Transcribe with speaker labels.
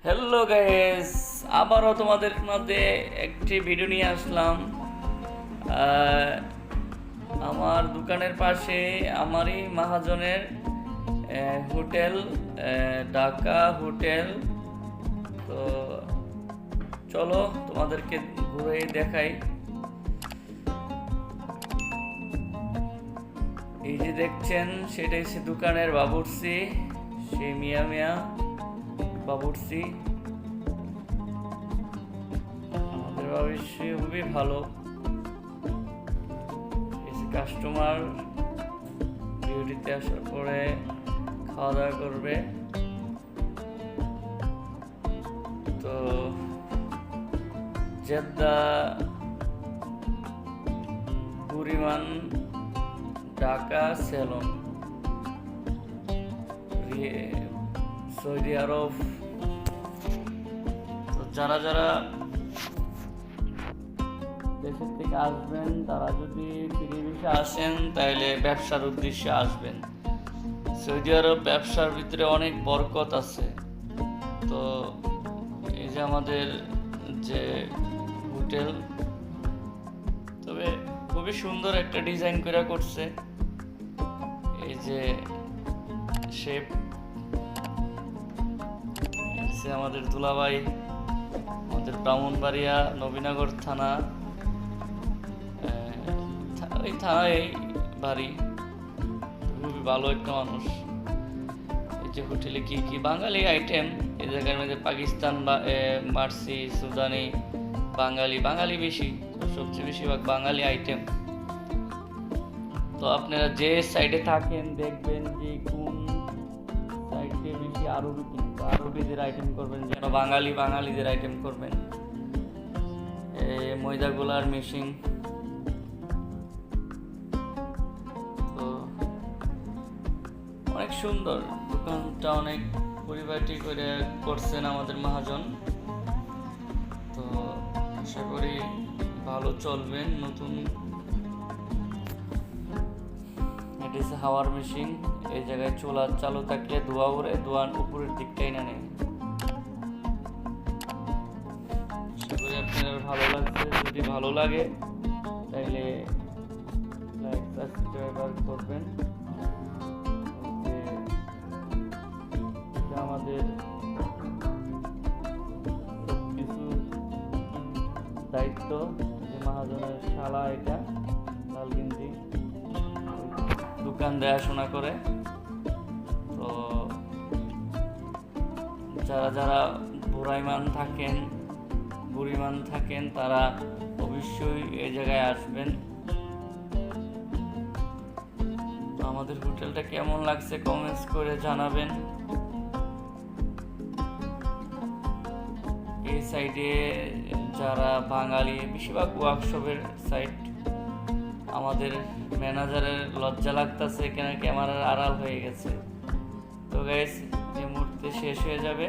Speaker 1: Hello guys, আবারও তোমাদের মধ্যে একটি ভিডিও নিয়ে আসলাম। আহ, আমার দোকানের পাশে আমারই মহাজনের হোটেল, ঢাকা হোটেল। তো চলো তোমাদেরকে ঘুরে দেখাই। এই যে দেখছেন সেটাই সে দোকানের বাবুর্চি, সে মিয়া মিয়া বাবুর্চি। আমাদের বাবুর্চি খুবই ভালো। কাস্টমার ডিউটিতে আসার পরে খাওয়া দাওয়া করবে। তো জেদ্দা, বুড়িমান, ঢাকা সেলন, সৌদি আরব। তো যারা যারা দেশের থেকে আসবেন তারা যদি ফ্রি ভিসা আসেন তাহলে ব্যবসার উদ্দেশ্যে আসবেন। সৌদি আরব ব্যবসার ভিতরে অনেক বরকত আছে। তো এই যে আমাদের যে হোটেল, তবে খুবই সুন্দর একটা ডিজাইন করে করছে। এই যে শেপ, আমাদের দুলাভাই, আমাদের ব্রাহ্মণবাড়িয়া নবীনগর থানা, ওই থানায় বাড়ি। খুবই ভালো একটা মানুষ। এই যে হোটেলে কি কি বাঙালি আইটেম, এই জায়গার মধ্যে পাকিস্তান বা মার্সি, সুদানি, বাঙালি বেশি, সবচেয়ে বেশিরভাগ বাঙালি আইটেম। তো আপনারা যে সাইডে থাকেন দেখবেন যে কোন সাইডে বেশি আরবি, কিন্তু আরবিদের আইটেম করবেন, যেন বাঙালিদের আইটেম করবেন। ময়দাগুলার মেশিন। তো অনেক সুন্দর দোকানটা, অনেক পরিপাটি করে করছেন আমাদের মহাজন। তো আশা করি ভালো চলবেন। নতুন এটা হাওয়ার মেশিন। এই জায়গায় চুলা চালু থাকলে ধোয়া উড়ে, ধোয়ার উপরের দিকটাই না নেই। আশা করি আপনাদের ভালো লাগছে। যদি ভালো লাগে তাহলে লাইক, সাবস্ক্রাইব করবেন। আমাদের কিছু দায়িত্ব, যে মহাজনের শালা, এটা লালগিন্দি দোকান দেখাশোনা করে। তো যারা যারা বুড়িমান থাকেন তারা অবশ্যই এই জায়গায় আসবেন। তো আমাদের হোটেলটা কেমন লাগছে কমেন্টস করে জানাবেন। এই সাইডে যারা বাঙালি, বেশিরভাগ ওয়ার্কশপের সাইড। আমাদের ম্যানেজারের লজ্জা লাগতেছে, কেন ক্যামেরার আড়াল হয়ে গেছে। তো গাইস, এই মুহূর্তে শেষ হয়ে যাবে।